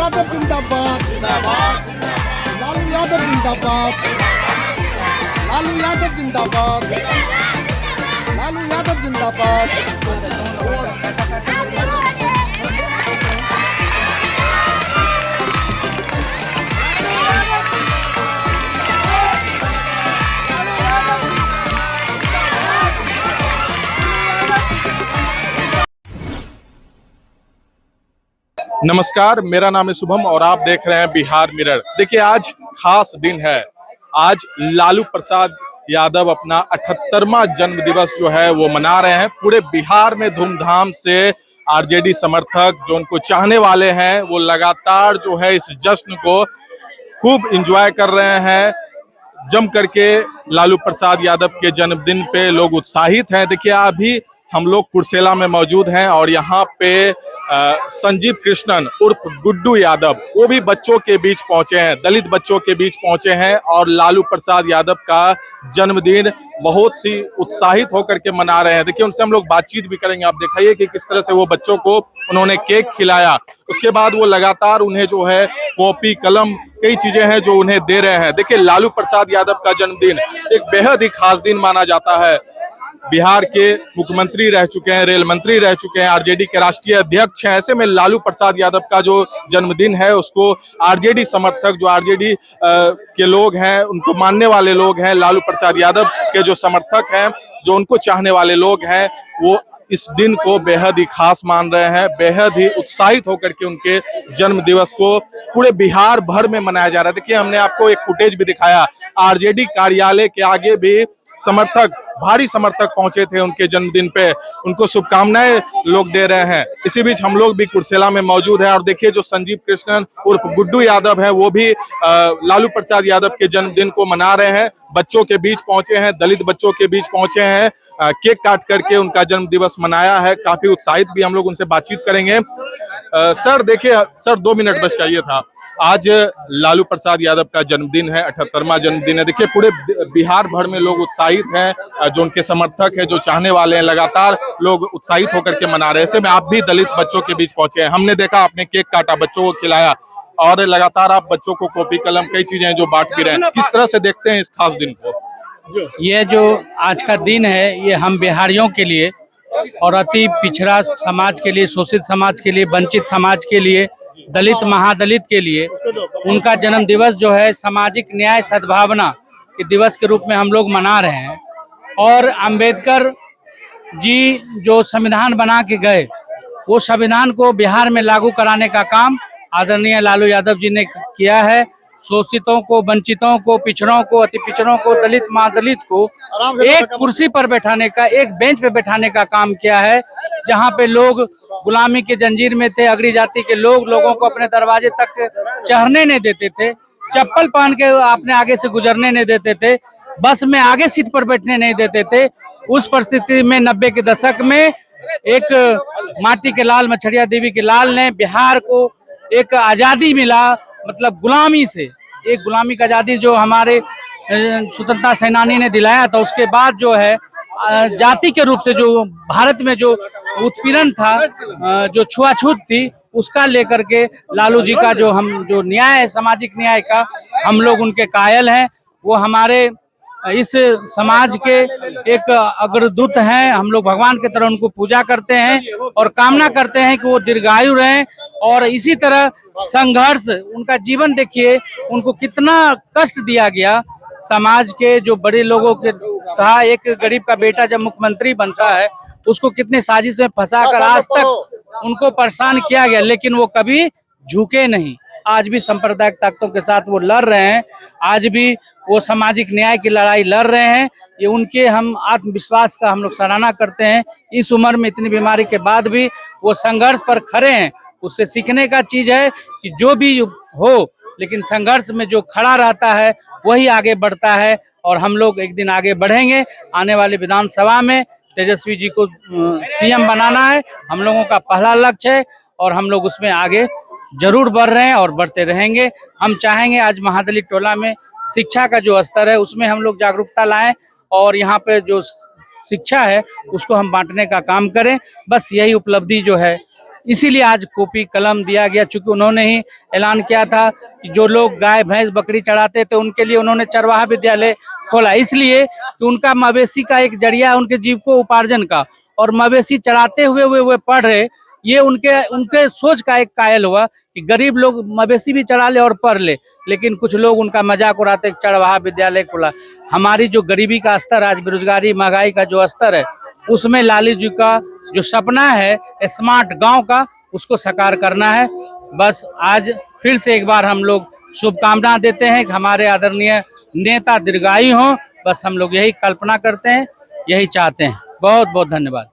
यादव जिंदाबाद, लालू यादव जिंदाबाद, लालू यादव जिंदाबाद, लालू यादव जिंदाबाद। नमस्कार, मेरा नाम है शुभम और आप देख रहे हैं बिहार मिरर। देखिए, आज खास दिन है। आज लालू प्रसाद यादव अपना 78वां जन्म दिवस जो है वो मना रहे हैं। पूरे बिहार में धूमधाम से आरजेडी समर्थक जो उनको चाहने वाले हैं वो लगातार जो है इस जश्न को खूब एंजॉय कर रहे हैं। जम करके लालू प्रसाद यादव के जन्मदिन पे लोग उत्साहित हैं। देखिए, अभी हम लोग कुर्सेला में मौजूद हैं और यहाँ पे संजीव कृष्णन उर्फ गुड्डू यादव वो भी बच्चों के बीच पहुंचे हैं, दलित बच्चों के बीच पहुंचे हैं और लालू प्रसाद यादव का जन्मदिन बहुत सी उत्साहित होकर के मना रहे हैं। देखिए, उनसे हम लोग बातचीत भी करेंगे। आप दिखाइए कि किस तरह से वो बच्चों को उन्होंने केक खिलाया। उसके बाद वो लगातार उन्हें जो है कॉपी कलम कई चीजें हैं जो उन्हें दे रहे हैं। देखिए, लालू प्रसाद यादव का जन्मदिन एक बेहद ही खास दिन माना जाता है। बिहार के मुख्यमंत्री रह चुके हैं, रेल मंत्री रह चुके हैं, आरजेडी के राष्ट्रीय अध्यक्ष हैं। ऐसे में लालू प्रसाद यादव का जो जन्मदिन है उसको आरजेडी समर्थक, जो आरजेडी के लोग हैं, उनको मानने वाले लोग हैं, लालू प्रसाद यादव के जो समर्थक हैं, जो उनको चाहने वाले लोग हैं, वो इस दिन को बेहद ही खास मान रहे हैं। बेहद ही उत्साहित होकर के उनके जन्म दिवस को पूरे बिहार भर में मनाया जा रहा है। देखिए, हमने आपको एक फुटेज भी दिखाया। आरजेडी कार्यालय के आगे भी समर्थक, भारी समर्थक पहुंचे थे उनके जन्मदिन पे। उनको शुभकामनाएं लोग दे रहे हैं। इसी बीच हम लोग भी कुर्सेला में मौजूद हैं और देखिए, जो संजीव कृष्णन उर्फ गुड्डू यादव है वो भी लालू प्रसाद यादव के जन्मदिन को मना रहे हैं। बच्चों के बीच पहुंचे हैं, दलित बच्चों के बीच पहुंचे हैं, केक काट करके उनका जन्म दिवस मनाया है। काफी उत्साहित भी हम लोग उनसे बातचीत करेंगे। सर देखिए, सर 2 मिनट बस चाहिए था। आज लालू प्रसाद यादव का जन्मदिन है, 78वां जन्मदिन है। देखिए, पूरे बिहार भर में लोग उत्साहित हैं, जो उनके समर्थक हैं, जो चाहने वाले हैं, लगातार लोग उत्साहित होकर के मना रहे हैं। ऐसे में आप भी दलित बच्चों के बीच पहुंचे हैं। हमने देखा आपने केक काटा, बच्चों को खिलाया और लगातार आप बच्चों को कॉपी कलम कई चीजें जो बांट भी रहे हैं। किस तरह से देखते हैं इस खास दिन को? ये जो आज का दिन है ये हम बिहारियों के लिए और अति पिछड़ा समाज के लिए, शोषित समाज के लिए, वंचित समाज के लिए, दलित महादलित के लिए उनका जन्म दिवस जो है सामाजिक न्याय सद्भावना के दिवस के रूप में हम लोग मना रहे हैं। और अंबेडकर जी जो संविधान बना के गए, वो संविधान को बिहार में लागू कराने का काम आदरणीय लालू यादव जी ने किया है। शोषितों को, वंचितों को, पिछड़ों को, अति पिछड़ों को, दलित महादलित को एक कुर्सी पर बैठाने का, एक बेंच पे बैठाने का काम किया है। जहाँ पे लोग गुलामी के जंजीर में थे, अगड़ी जाति के लोगों को अपने दरवाजे तक चढ़ने नहीं देते थे, चप्पल पहन के अपने आगे से गुजरने नहीं देते थे, बस में आगे सीट पर बैठने नहीं देते थे। उस परिस्थिति में 90 के दशक में एक माटी के लाल, मछड़िया देवी के लाल ने बिहार को एक आजादी मिला, मतलब गुलामी से, एक गुलामी का आजादी जो हमारे स्वतंत्रता सेनानी ने दिलाया था। उसके बाद जो है जाति के रूप से जो भारत में जो उत्पीड़न था, जो छुआछूत थी, उसका लेकर के लालू जी का जो न्याय है, सामाजिक न्याय का, हम लोग उनके कायल हैं। वो हमारे इस समाज के एक अग्रदूत हैं। हम लोग भगवान की तरह उनको पूजा करते हैं और कामना करते हैं कि वो दीर्घायु रहें। और इसी तरह संघर्ष, उनका जीवन देखिए, उनको कितना कष्ट दिया गया। समाज के जो बड़े लोगों के था, एक गरीब का बेटा जब मुख्यमंत्री बनता है उसको कितने साजिश में फंसाकर आज तक उनको परेशान किया गया, लेकिन वो कभी झुके नहीं। आज भी सांप्रदायिक ताकतों के साथ वो लड़ रहे हैं, आज भी वो सामाजिक न्याय की लड़ाई लड़ रहे हैं। ये उनके हम आत्मविश्वास का हम लोग सराहना करते हैं। इस उम्र में इतनी बीमारी के बाद भी वो संघर्ष पर खड़े हैं। उससे सीखने का चीज है कि जो भी हो, लेकिन संघर्ष में जो खड़ा रहता है वही आगे बढ़ता है। और हम लोग एक दिन आगे बढ़ेंगे। आने वाले विधानसभा में तेजस्वी जी को सीएम बनाना है, हम लोगों का पहला लक्ष्य है और हम लोग उसमें आगे जरूर बढ़ रहे हैं और बढ़ते रहेंगे। हम चाहेंगे आज महादलित टोला में शिक्षा का जो स्तर है उसमें हम लोग जागरूकता लाएं और यहाँ पे जो शिक्षा है उसको हम बांटने का काम करें। बस यही उपलब्धि जो है इसीलिए आज कॉपी कलम दिया गया, चूंकि उन्होंने ही ऐलान किया था कि जो लोग गाय भैंस बकरी चढ़ाते थे उनके लिए उन्होंने चरवाहा विद्यालय खोला, इसलिए कि उनका मवेशी का एक जरिया है उनके जीविकोपार्जन का, और मवेशी चढ़ाते हुए वे पढ़ रहे, ये उनके सोच का एक कायल हुआ कि गरीब लोग मवेशी भी चढ़ा ले और पढ़ ले, लेकिन कुछ लोग उनका मजाक उड़ाते चरवाहा विद्यालय खोला। हमारी जो गरीबी का स्तर, आज बेरोजगारी महंगाई का जो स्तर है, उसमें लालू जी का जो सपना है स्मार्ट गांव का, उसको साकार करना है। बस आज फिर से एक बार हम लोग शुभकामना देते हैं कि हमारे आदरणीय नेता दीर्घायु हों, बस हम लोग यही कल्पना करते हैं, यही चाहते हैं। बहुत बहुत धन्यवाद।